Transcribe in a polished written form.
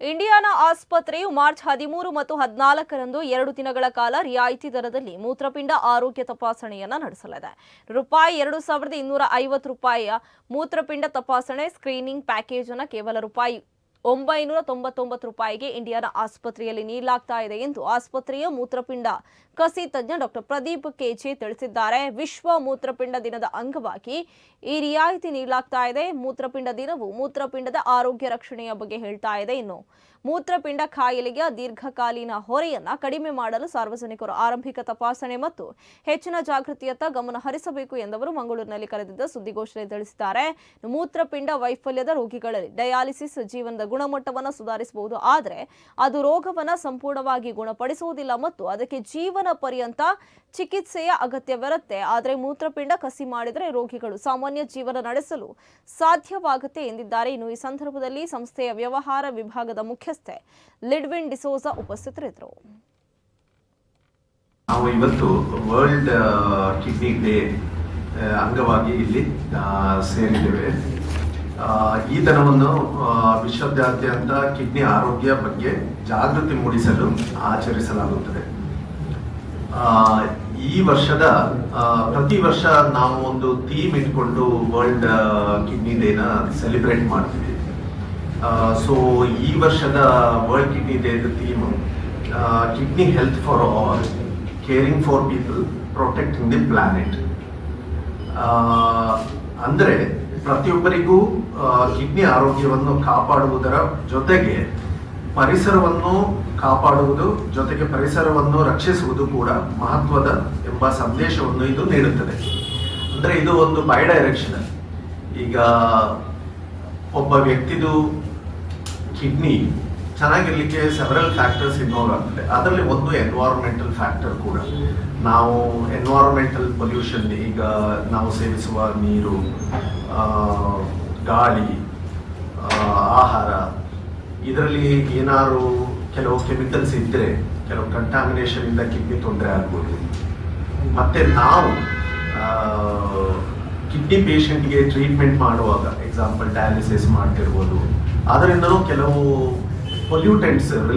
Indiana ಆಸ್ಪತ್ರೆಯು March 13 ಮತ್ತು 14ರಂದು 2 ದಿನಗಳ ಕಾಲ ರಿಯಾಯಿತಿ ದರದಲ್ಲಿ ಮೂತ್ರಪಿಂಡ ಆರೋಗ್ಯ ತಪಾಸಣೆಯನ್ನು ನಡೆಸಲಿದೆ. ರೂಪಾಯಿ 2250 ರೂಪಾಯಿಯ ಮೂತ್ರಪಿಂಡ ತಪಾಸಣೆ ಸ್ಕ್ರೀನಿಂಗ್ ಪ್ಯಾಕೇಜ್ ಅನ್ನು ಕೇವಲ ರೂಪಾಯಿ 999 ರೂಪಾಯಿಗೆ ಇಂಡಿಯಾನಾ ಆಸ್ಪತ್ರೆಯಲ್ಲಿ ನೀಡಲಾಗ್ತಾ ಇದೆ ಎಂದು ಆಸ್ಪತ್ರೆಯ ಮೂತ್ರಪಿಂಡ ಕಸಿ ತಜ್ಞ ಡಾಕ್ಟರ್ ಪ್ರದೀಪ್ ಕೆಜೆ ತಿಳಿಸಿದ್ದಾರೆ. ವಿಶ್ವ ಮೂತ್ರಪಿಂಡ ದಿನದ ಅಂಗವಾಗಿ ಈ ರಿಯಾಯಿತಿ ನೀಡಲಾಗ್ತಾ ಇದೆ. ಮೂತ್ರಪಿಂಡ ದಿನವು ಮೂತ್ರಪಿಂಡದ ಆರೋಗ್ಯ ರಕ್ಷಣೆಯ ಬಗ್ಗೆ ಹೇಳ್ತಾ ಇದೆ. ಇನ್ನು ಮೂತ್ರಪಿಂಡ ಕಾಯಿಲೆಯ ದೀರ್ಘಕಾಲೀನ ಹೊರೆಯನ್ನ ಕಡಿಮೆ ಮಾಡಲು ಸಾರ್ವಜನಿಕರು ಆರಂಭಿಕ ತಪಾಸಣೆ ಮತ್ತು ಹೆಚ್ಚಿನ ಜಾಗೃತಿಯತ್ತ ಗಮನ ಹರಿಸಬೇಕು ಎಂದವರು ಮಂಗಳೂರಿನಲ್ಲಿ ಕರೆದಿದ್ದ ಸುದ್ದಿಗೋಷ್ಠಿಯಲ್ಲಿ ತಿಳಿಸಿದ್ದಾರೆ. ಮೂತ್ರಪಿಂಡ ವೈಫಲ್ಯದ ರೋಗಿಗಳಲ್ಲಿ ಡಯಾಲಿಸಿಸ್ ಜೀವನದ ಗುಣಮಟ್ಟವನ್ನು ಸುಧಾರಿಸಬಹುದು, ಆದರೆ ಅದು ರೋಗವನ್ನು ಸಂಪೂರ್ಣವಾಗಿ ಗುಣಪಡಿಸುವುದಿಲ್ಲ ಮತ್ತು ಅದಕ್ಕೆ ಜೀವನ ಪರ್ಯಂತ ಚಿಕಿತ್ಸೆಯ ಅಗತ್ಯವಿರುತ್ತೆ. ಆದರೆ ಮೂತ್ರಪಿಂಡ ಕಸಿ ಮಾಡಿದರೆ ರೋಗಿಗಳು ಸಾಮಾನ್ಯ ಜೀವನ ನಡೆಸಲು ಸಾಧ್ಯವಾಗುತ್ತೆ ಎಂದಿದ್ದಾರೆ. ಇನ್ನು ಈ ಸಂದರ್ಭದಲ್ಲಿ ಸಂಸ್ಥೆಯ ವ್ಯವಹಾರ ವಿಭಾಗದ ಮುಖ್ಯಸ್ಥೆ ಲಿಡ್ವಿನ್ ಡಿಸೋಜಾ ಉಪಸ್ಥಿತರಿದ್ದರು. ನಾವು ಇವತ್ತು ವರ್ಲ್ಡ್ ಕಿಡ್ನಿ ಡೇ ಅಂಗವಾಗಿ ಇಲ್ಲಿ ಸೇರಿದ್ದೇವೆ. ಈ ದಿನವನ್ನು ವಿಶ್ವದಾದ್ಯಂತ ಕಿಡ್ನಿ ಆರೋಗ್ಯ ಬಗ್ಗೆ ಜಾಗೃತಿ ಮೂಡಿಸಲು ಆಚರಿಸಲಾಗುತ್ತದೆ. ಈ ವರ್ಷದ ಪ್ರತಿ ವರ್ಷ ನಾವು ಒಂದು ಥೀಮ್ ಇಟ್ಕೊಂಡು ವರ್ಲ್ಡ್ ಕಿಡ್ನಿ ಡೇನ ಸೆಲೆಬ್ರೇಟ್ ಮಾಡ್ತೀವಿ. ಸೊ ಈ ವರ್ಷದ ವರ್ಲ್ಡ್ ಕಿಡ್ನಿ ಡೇದ theme kidney health for all, caring for people, protecting the planet. ಅಂದರೆ ಪ್ರತಿಯೊಬ್ಬರಿಗೂ ಕಿಡ್ನಿ ಆರೋಗ್ಯವನ್ನು ಕಾಪಾಡುವುದರ ಜೊತೆಗೆ ಪರಿಸರವನ್ನು ಕಾಪಾಡುವುದು ಜೊತೆಗೆ ಪರಿಸರವನ್ನು ರಕ್ಷಿಸುವುದು ಕೂಡ ಮಹತ್ವದ ಎಂಬ ಸಂದೇಶವನ್ನು ಇದು ನೀಡುತ್ತದೆ. ಅಂದರೆ ಇದು ಒಂದು ಬೈ ಡೈರೆಕ್ಷನಲ್. ಈಗ ಒಬ್ಬ ವ್ಯಕ್ತಿದು ಕಿಡ್ನಿ ಚೆನ್ನಾಗಿರ್ಲಿಕ್ಕೆ ಸೆವೆರಲ್ ಫ್ಯಾಕ್ಟರ್ಸ್ ಇನ್ವಾಲ್ವ್ ಆಗ್ತದೆ. ಅದರಲ್ಲಿ ಒಂದು ಎನ್ವೈರನ್ಮೆಂಟಲ್ ಫ್ಯಾಕ್ಟರ್ ಕೂಡ. ನಾವು ಎನ್ವೈರನ್ಮೆಂಟಲ್ ಪೊಲ್ಯೂಷನ್, ಈಗ ನಾವು ಸೇವಿಸುವ ನೀರು, ಗಾಳಿ, ಆಹಾರ, ಇದರಲ್ಲಿ ಏನಾದ್ರು ಕೆಲವು ಕೆಮಿಕಲ್ಸ್ ಇದ್ದರೆ ಕೆಲವು ಕಂಟಾಮಿನೇಷನ್ ಇಂದ ಕಿಡ್ನಿ ತೊಂದರೆ ಆಗ್ಬೋದು. ಮತ್ತೆ ನಾವು ಕಿಡ್ನಿ ಪೇಷಂಟ್ಗೆ ಟ್ರೀಟ್ಮೆಂಟ್ ಮಾಡುವಾಗ, ಎಕ್ಸಾಂಪಲ್ ಡಯಾಲಿಸಿಸ್ ಮಾಡ್ತಿರ್ಬೋದು, ಅದರಿಂದನೂ ಕೆಲವು ಪೊಲ್ಯೂಟೆಂಟ್ಸ್